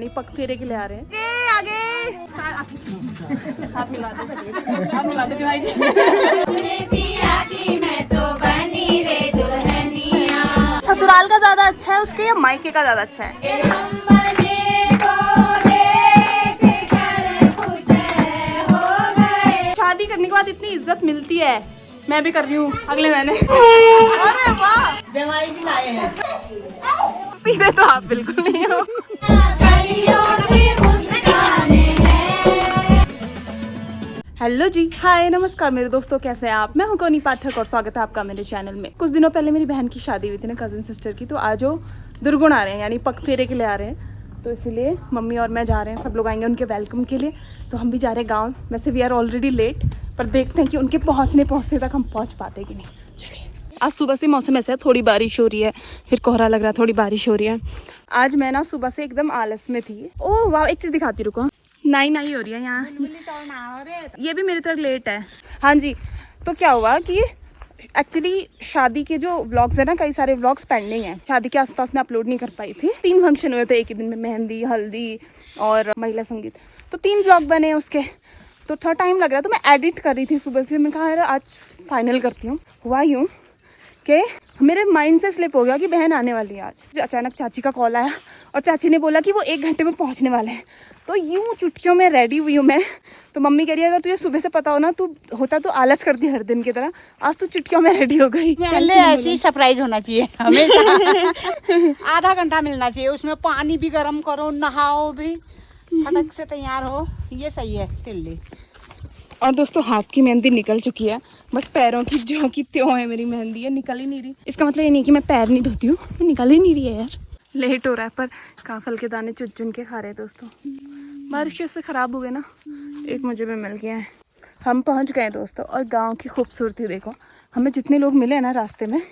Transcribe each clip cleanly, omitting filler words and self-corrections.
नहीं पग फेरे के लिए आ रहे हैं। आगे हाथ मिला दो, हाथ मिला दो जवाई जी। ससुराल का ज्यादा अच्छा है उसके या मायके का ज्यादा अच्छा है? शादी करने के बाद इतनी इज्जत मिलती है, मैं भी कर रही हूँ अगले महीने। अरे वाह, जवाई भी लाए हैं। सीधे तो आप बिल्कुल नहीं हो। हेलो जी, हाय नमस्कार मेरे दोस्तों, कैसे हैं आप? मैं हूं कोनी पाठक और स्वागत है आपका मेरे चैनल में। कुछ दिनों पहले मेरी बहन की शादी हुई थी ना, कजन सिस्टर की, तो आज वो दुर्गुण आ रहे हैं, यानी पग फेरे के लिए आ रहे हैं। तो इसीलिए मम्मी और मैं जा रहे हैं, सब लोग आएंगे उनके वेलकम के लिए। तो हम भी जा रहे हैं गाँव। वैसे वी आर ऑलरेडी लेट, पर देखते हैं कि उनके पहुँचने तक हम पहुँच पाते कि नहीं। चलिए। आज सुबह से मौसम ऐसा है, थोड़ी बारिश हो रही है, फिर कोहरा लग रहा है, थोड़ी बारिश हो रही है। आज मैं ना सुबह से एकदम आलस में थी। ओह वाह, एक चीज़ दिखाती, रुको। नाई हो रही है यहाँ, ये भी मेरी तरह लेट है। हाँ जी, तो क्या हुआ कि एक्चुअली शादी के जो व्लॉग्स है ना, कई सारे व्लॉग्स पेंडिंग हैं। शादी के आसपास मैं अपलोड नहीं कर पाई थी। 3 फंक्शन हुए थे एक ही दिन में, मेहंदी, हल्दी और महिला संगीत। तो 3 व्लॉग बने उसके, तो थोड़ा टाइम लग रहा। तो मैं एडिट कर रही थी सुबह से। मैं कहा यार आज फाइनल करती हूँ। हुआ यूँ कि मेरे माइंड से स्लिप हो गया कि बहन आने वाली है आज। अचानक चाची का कॉल आया और चाची ने बोला कि वो 1 घंटे में पहुँचने वाले हैं। तो यूँ चुटकियों में रेडी हुई हूँ मैं। तो मम्मी कह रही है अगर तुझे सुबह से पता हो ना, तू होता तो आलस करती हर दिन की तरह, आज तो चुटकियों में रेडी हो गई। पहले ऐसी सरप्राइज होना चाहिए हमेशा। आधा घंटा मिलना चाहिए, उसमें पानी भी गर्म करो, नहाओ भी, फटक से तैयार हो, ये सही है तिल्ली। और दोस्तों हाथ की मेहंदी निकल चुकी है, बट पैरों की जो की त्यों है मेरी मेहंदी है, निकल ही नहीं रही। इसका मतलब ये नहीं कि मैं पैर नहीं धोती हूँ, निकल ही नहीं रही है यार। लेट हो रहा है, पर काफल के दाने चुन चुन के खा रहे दोस्तों। बारिश के से ख़राब हो गए ना, एक मुझे भी मिल गया है। हम पहुंच गए दोस्तों, और गांव की खूबसूरती देखो। हमें जितने लोग मिले हैं ना रास्ते में,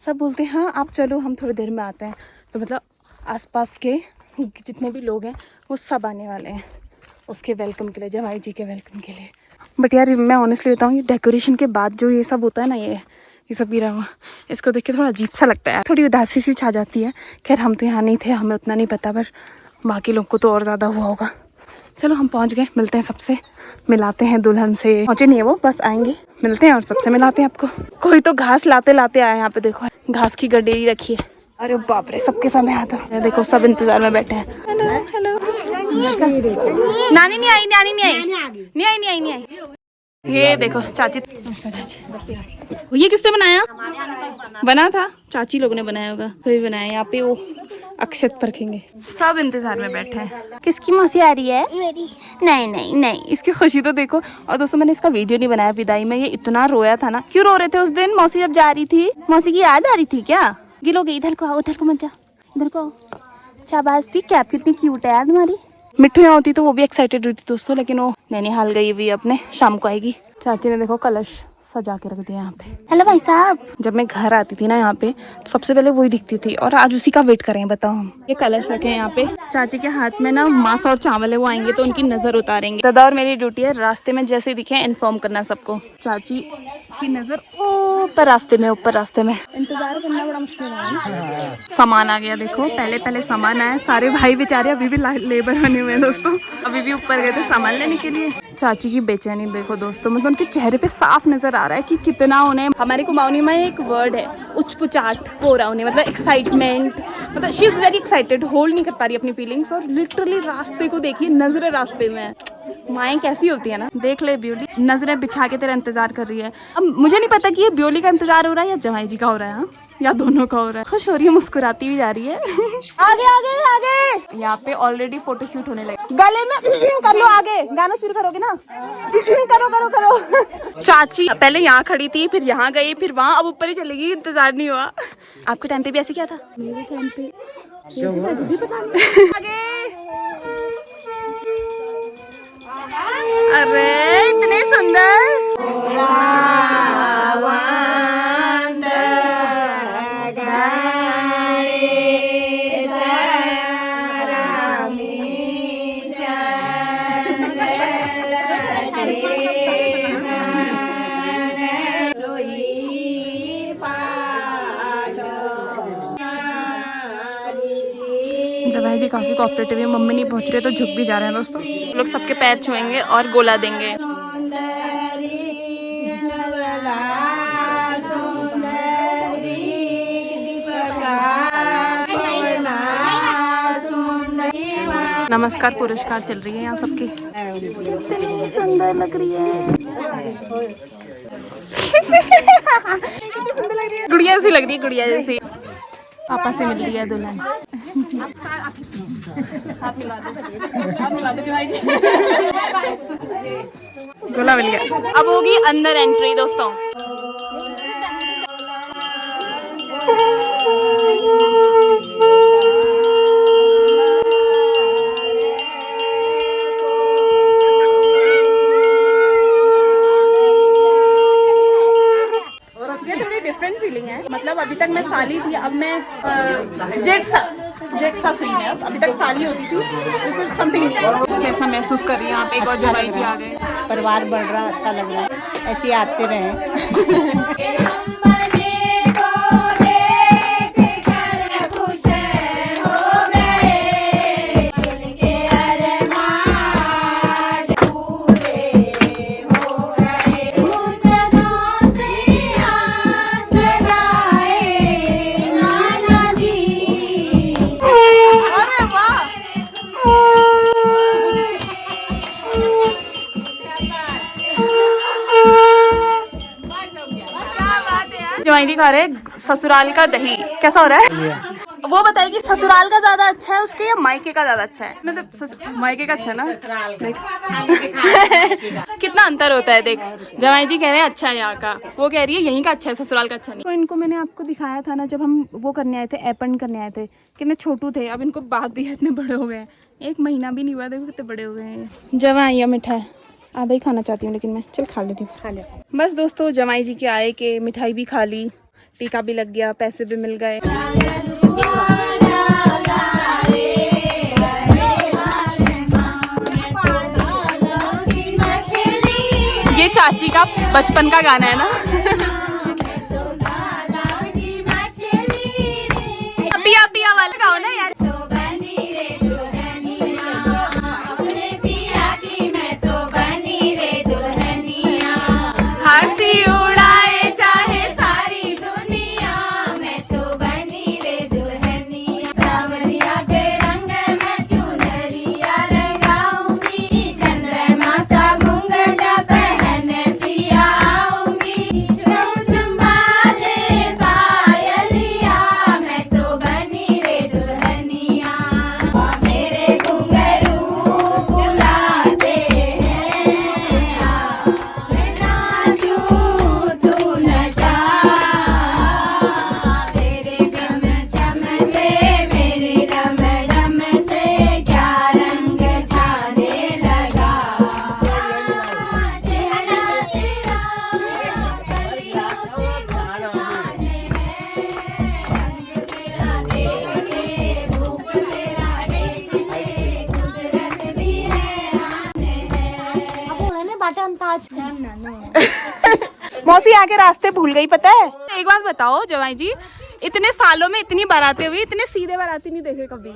सब बोलते हैं हाँ आप चलो, हम थोड़ी देर में आते हैं। तो मतलब आसपास के जितने भी लोग हैं वो सब आने वाले हैं उसके वेलकम के लिए, जवाई जी के वेलकम के लिए। बट यार मैं ऑनेस्टली बताऊँ, ये डेकोरेशन के बाद जो ये सब होता है ना, ये सब गिरा हुआ, इसको देख के थोड़ा अजीब सा लगता है, थोड़ी उदासी सी छा जाती है। खैर हम तो यहाँ नहीं थे, हमें उतना नहीं पता, पर बाकी लोग को तो और ज़्यादा हुआ होगा। चलो हम पहुंच गए, मिलते हैं सबसे, मिलाते हैं दुल्हन से। पहुंचे नहीं है वो, बस आएंगे, मिलते हैं और सबसे मिलाते हैं आपको। कोई तो घास लाते लाते आया, यहाँ पे देखो घास की गडेरी रखी है। अरे बाप रे, सबके समय आता है। देखो सब इंतजार में बैठे हैं। Hello hello. नानी नहीं आई, नानी नहीं आई, नहीं आई, नहीं आई, नहीं आई। ये देखो चाची, ये किसने बनाया? बना था, चाची लोग ने बनाया होगा, कोई बनाया। यहाँ पे वो अक्षत परखेंगे, सब इंतजार में बैठे हैं। किसकी मौसी आ रही है? नहीं नहीं नहीं, इसकी खुशी तो देखो। और दोस्तों मैंने इसका वीडियो नहीं बनाया विदाई में, ये इतना रोया था ना। क्यों रो रहे थे उस दिन? मौसी जब जा रही थी, मौसी की याद आ रही थी क्या? गिलोगे? इधर को आओ, उधर को मत जा, इधर को आओ। शाबाशी, कैप कितनी क्यूट है यार तुम्हारी। मिट्टू यहाँ होती तो वो भी एक्साइटेड हुई थी दोस्तों, लेकिन वो नैनीहाल गई हुई अपने, शाम को आएगी। चाची ने देखो कलश सजा के रख दिया यहाँ पे। हेलो भाई साहब। जब मैं घर आती थी ना यहाँ पे, तो सबसे पहले वही दिखती थी, और आज उसी का वेट करें, बताओ हम। ये कलश रखे हैं यहाँ पे। चाची के हाथ में ना मांस और चावल है, वो आएंगे तो उनकी नजर उतारेंगे। दादा और मेरी ड्यूटी है रास्ते में जैसे दिखे इन्फॉर्म करना सबको। चाची की नजर ऊपर रास्ते में, ऊपर रास्ते में इंतजार करना बड़ा मुश्किल है ना। सामान आ गया देखो, पहले सामान आया। सारे भाई बेचारे अभी भी लेबर बने हुए हैं दोस्तों, अभी भी ऊपर गए थे सामान लेने के लिए। चाची की बेचैनी देखो दोस्तों, मतलब उनके चेहरे पे साफ नजर आ रहा है कि कितना उन्हें, हमारे कुमाऊनी में एक वर्ड है उचपुचाट हो रहा उन्हें, मतलब एक्साइटमेंट, मतलब she is very excited, hold नहीं कर पा रही अपनी फीलिंग्स। और लिटरली रास्ते को देखिए, नजरें रास्ते में। माएँ कैसी होती है ना। देख ले ब्योली, नजरें बिछा के तेरा इंतजार कर रही है। अब मुझे नहीं पता कि ये ब्योली का इंतजार हो रहा है या जवाई जी का हो रहा है, हाँ? या दोनों का हो रहा है। खुश हो रही है, मुस्कुराती भी जा रही है। आगे आगे आगे। यहाँ पे ऑलरेडी फोटोशूट होने लगे। गले में कर लो, आगे गाना शुरू करोगे ना? करो करो करो। चाची पहले यहाँ खड़ी थी, फिर यहाँ गई, फिर वहाँ, अब ऊपर ही चलेगी, इंतजार नहीं हुआ। आपके टाइम पे भी ऐसे क्या था? मेरे टाइम पे आगे। अरे इतने सुंदर। जवाई जी काफ़ी कोऑपरेटिव है। मम्मी नहीं पहुँच रही तो झुक भी जा रहे हैं दोस्तों। लोग सबके पैर छुएंगे और गोला देंगे। नमस्कार पुरस्कार चल रही है यहाँ सबकी। कितनी सुंदर लग रही है। गुड़िया सी लग रही है, गुड़िया जैसी। पापा से मिल रही है दुल्हन। गोला मिल गया। अब होगी अंदर एंट्री दोस्तों। डिफरेंट फीलिंग है। मतलब अभी तक मैं साली थी, अब मैं जेठ सस हुई मैं। अभी तक साली होती थी। This is something. कैसा महसूस कर रही हैं आप? एक और जवाई जी आ गए। परिवार बढ़ रहा, अच्छा लग रहा है। ऐसे ही आते रहे। जवाई जी खा रहे हैं ससुराल का दही। कैसा हो रहा है? वो बताइए कि ससुराल का ज्यादा अच्छा है उसके या मायके का ज्यादा अच्छा है? मतलब मायके का अच्छा है ना। कितना अंतर होता है देख। जवाई जी कह रहे हैं अच्छा है यहाँ का, वो कह रही है यहीं का अच्छा है, ससुराल का अच्छा नहीं। तो इनको मैंने आपको दिखाया था ना जब हम वो करने आए थे, एपन करने आए थे, कितने छोटू थे। अब इनको बात दिया, इतने बड़े हो गए हैं। 1 महीना भी नहीं हुआ, देखो कितने बड़े हो गए हैं। जवाई मिठाई आधा ही खाना चाहती हूँ लेकिन मैं चल खा लेती हूँ। खा ले। बस दोस्तों जमाई जी के आए के मिठाई भी खा ली, टीका भी लग गया, पैसे भी मिल गए। ये चाची का बचपन का गाना है ना। पिया पिया वाला गाओ ना यार। हंसी उड़ाए चाहे सारी दुनिया, मैं तो बनी रे दुल्हनिया। सावरिया के रंग में चुनरिया रंगाऊंगी, चंद्रमा सा घूंघट पहन पिया आऊंगी। चुम्बाले पायलिया, मैं तो बनी रे दुल्हनिया। मेरे घुंघरू बुलाते मौसी आके रास्ते भूल गई पता है। एक बात बताओ जवाई जी, इतने सालों में इतनी बारातें हुई, इतने सीधे बाराती नहीं देखे कभी।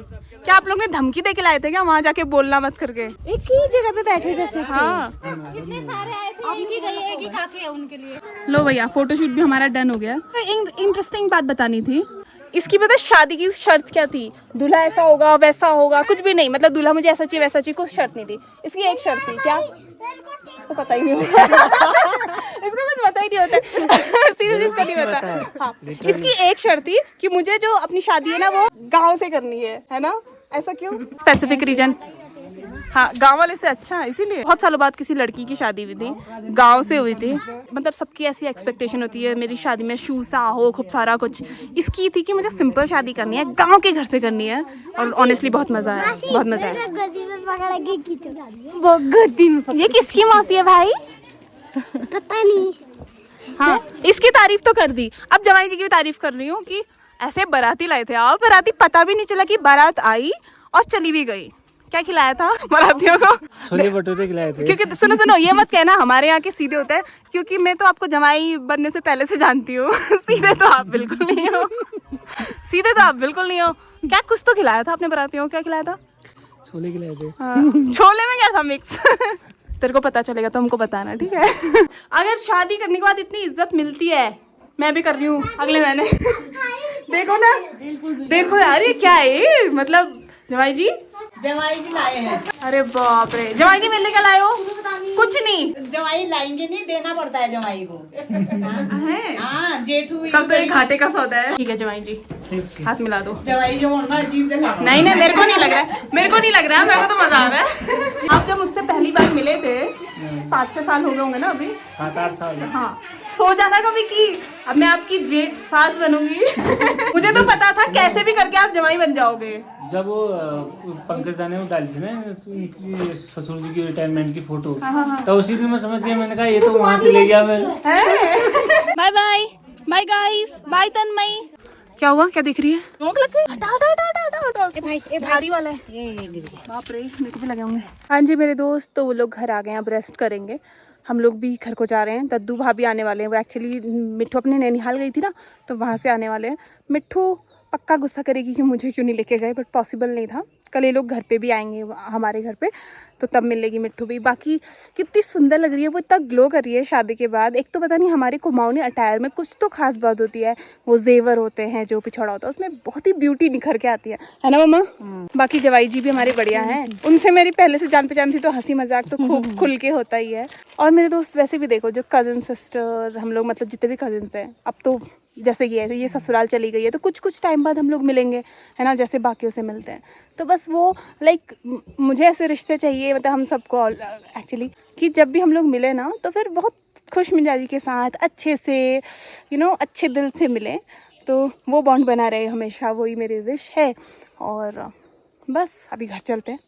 क्या आप लोग ने धमकी दे के लाए थे क्या वहाँ जाके बोलना मत करके? एक ही जगह पे बैठे जैसे। हाँ इतने सारे आए थे, एक ही गई, एक ही खाके है उनके लिए। लो भैया फोटोशूट भी हमारा डन हो गया। तो इंटरेस्टिंग बात बतानी थी। इसकी पता शादी की शर्त क्या थी? दूल्हा ऐसा होगा वैसा होगा, कुछ भी नहीं। मतलब दूल्हा मुझे ऐसा चाहिए वैसा चाहिए, कुछ शर्त नहीं थी। इसकी एक शर्त थी। क्या? इसको पता ही नहीं होता। इसको कुछ पता ही नहीं होता। सीधे जिसको नहीं पता। हाँ, इसकी एक शर्त थी कि मुझे जो अपनी शादी है ना वो गांव से करनी है ना। ऐसा क्यों? Specific reason. हाँ, गांव वाले से अच्छा, इसीलिए। बहुत सालों बाद किसी लड़की की शादी हुई थी, गांव से हुई थी। मतलब सबकी ऐसी एक्सपेक्टेशन होती है मेरी शादी में शूसा हो, खूब सारा कुछ। इसकी थी कि मुझे सिंपल शादी करनी है, गांव के घर से करनी है। और ऑनेस्टली बहुत मजा आया, बहुत मजा आया। ये किसकी मौसी है भाई? पता नहीं। हाँ, इसकी तारीफ तो कर दी, अब जवाई जी की भी तारीफ कर रही हूँ कि ऐसे बाराती लाए थे आप। बाराती पता भी नहीं चला कि बारात आई और चली भी गई। क्या खिलाया था बारातियों को? छोले भटूरे खिलाए थे। क्योंकि सुनो ये मत कहना हमारे यहाँ के सीधे होते हैं, क्योंकि मैं तो आपको जमाई बनने से पहले से जानती हूँ। सीधे तो आप बिल्कुल नहीं हो। सीधे तो आप बिल्कुल नहीं हो। क्या कुछ तो खिलाया था आपने बरातियों को, क्या खिलाया था? छोले खिलाए थे। हाँ, छोले में क्या था मिक्स? तेरे को पता चलेगा तो हमको बताना, ठीक है? अगर शादी करने के बाद इतनी इज्जत मिलती है, मैं भी कर रही हूँ अगले महीने। देखो ना, देखो यार ये क्या है ये, मतलब जवाई जी जवाई भी लाए हैं। अरे बाप रे, जवाई जी मिलने क्या लाए हो? कुछ नहीं, जवाई लाएंगे नहीं, देना पड़ता है जवाई को। है हाँ जेठू कब तो ये घाटे का सौदा है। ठीक है जवाई जी, हाथ मिला दो। जवाई जो होना अजीब से लगा। नहीं नहीं, मेरे को नहीं लग रहा है, मेरे को नहीं लग रहा है, मेरे को तो मजा आ रहा है। आप जब मुझसे पहली बार मिले थे 5-6 साल हो गए होंगे ना अभी? 7-8 साल। हाँ, सो जाना कभी कि अब मैं आपकी जेठ सास बनूंगी। मुझे तो पता था कैसे भी करके आप जवाई बन जाओगे। जब वो पंकज दा ने वो डाली थी ना उनकी ससुर जी की रिटायरमेंट की फोटो, तो उसी दिन मैं समझ गया, मैंने कहा ये तो वहाँ चले गया मैं। Bye bye bye guys, bye Tanmayi. क्या हुआ, क्या दिख रही है? नोक लग गई? हटा हटा हटा हटा हटा, भारी वाला है ये। बाप रे, मेरे को भी लगे होंगे। हाँ जी मेरे दोस्त, तो वो लोग घर आ गए हैं, अब रेस्ट करेंगे। हम लोग भी घर को जा रहे हैं। दद्दू भाभी आने वाले हैं, वो एक्चुअली मिट्ठू अपने नैनीहाल गई थी ना, तो वहाँ से आने वाले हैं। मिट्ठू पक्का गुस्सा करेगी कि मुझे क्यों नहीं लेके गए, बट पॉसिबल नहीं था। कल ये लोग घर पे भी आएंगे हमारे घर पे, तो तब मिलेगी मिट्ठू भी। बाकी कितनी सुंदर लग रही है वो, इतना ग्लो कर रही है शादी के बाद। एक तो पता नहीं हमारे कुमाऊनी अटायर में कुछ तो खास बात होती है, वो जेवर होते हैं जो पिछड़ा होता है उसमें बहुत ही ब्यूटी निखर के आती है ना मम्मा? बाकी जवाई जी भी हमारे बढ़िया हैं, उनसे मेरी पहले से जान पहचान थी, तो हंसी मजाक तो खूब खुल के होता ही है। और मेरे दोस्त वैसे भी देखो, जो कजन सिस्टर हम लोग, मतलब जितने भी कजन्स हैं, अब तो जैसे ये ससुराल चली गई है, तो कुछ कुछ टाइम बाद हम लोग मिलेंगे, है ना, जैसे बाकियों से मिलते हैं। तो बस वो लाइक मुझे ऐसे रिश्ते चाहिए, मतलब हम सबको एक्चुअली, कि जब भी हम लोग मिले ना तो फिर बहुत खुश मिजाजी के साथ अच्छे से अच्छे दिल से मिलें, तो वो बॉन्ड बना रहे हमेशा, वही मेरी विश है। और बस अभी घर चलते हैं।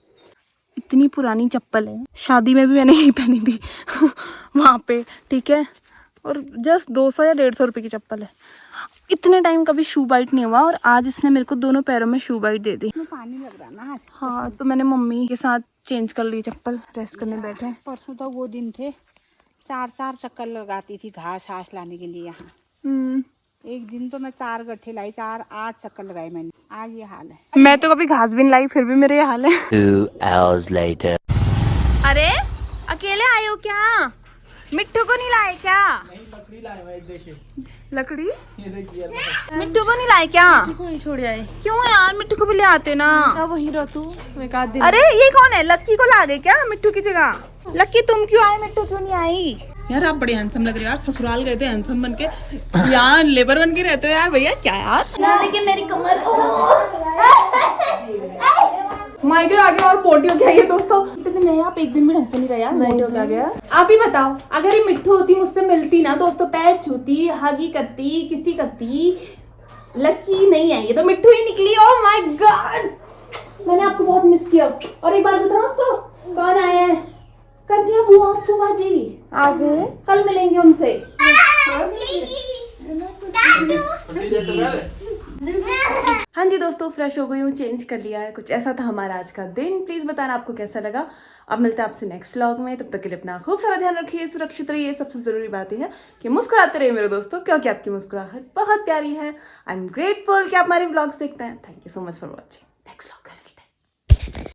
इतनी पुरानी चप्पल है, शादी में भी मैंने यही पहनी थी वहाँ पे, ठीक है, और जस्ट 200 या 150 रुपये की चप्पल है। इतने टाइम कभी शू बाइट नहीं हुआ, और आज इसने मेरे को दोनों पैरों में शू बाइट दे दी। पानी लग रहा ना। हाँ, तो मैंने मम्मी के साथ चेंज कर ली चप्पल, रेस्ट करने बैठे। परसों तो वो दिन थे 4 चक्कर लगाती थी घास लाने के लिए यहाँ। एक दिन तो मैं 4 गट्ठे लाई, 8 चक्कर लगाए मैंने। आज ये हाल है। मैं तो कभी घास भी नहीं लाई, फिर भी मेरे ये हाल है। 2 hours later. अरे अकेले आए हो क्या? मिट्टू को नहीं लाए क्या? लकड़ी लाए हुआ एक, देखिए लकड़ी? ये देखिए। मिट्टू को नहीं लाए क्या? नहीं छोड़ आए। क्यों यार, मिट्टू को भी ले आते ना। वही रह तू एक आध दिन। अरे ये कौन है, लक्की को ला गए क्या मिट्टू की जगह? लक्की तुम क्यों आए, मिट्टू क्यों नहीं आई? यार आप बड़े हैंडसम लग रहे हो यार, ससुराल गए थे हैंडसम बन के, यहाँ लेबर बन के रहते हो यार भैया, क्या यार। देखिए मेरी कमर, माइग्रेन आ गया और पोटी हो गया ये दोस्तों। नहीं, आप एक दिन भी ढंग से नहीं रहे यार, पोटी हो गया। आप ही बताओ, अगर ये मिट्टू होती, मुझसे मिलती ना दोस्तों, पैर छूती, हगी करती, किसी करती, लकी नहीं है, ये तो मिट्टू ही निकली। ओह माय गॉड, मैंने आपको बहुत मिस किया। और एक बात बताऊं आपको, कौन आए हैं? कन्या बुआ और फूफा जी आ गए, कल मिलेंगे उनसे। हाँ जी दोस्तों, फ्रेश हो गई हूँ, चेंज कर लिया है, कुछ ऐसा था हमारा आज का दिन। प्लीज बताना आपको कैसा लगा। अब मिलते हैं आपसे नेक्स्ट व्लॉग में, तब तक के लिए अपना खूब सारा ध्यान रखिए, सुरक्षित रहिए। सबसे जरूरी बात यह है कि मुस्कुराते रहिए मेरे दोस्तों, क्योंकि आपकी मुस्कुराहट बहुत प्यारी है। आई एम ग्रेटफुल कि आप हमारे व्लॉग्स देखते हैं। Thank you so much for watching. Next vlog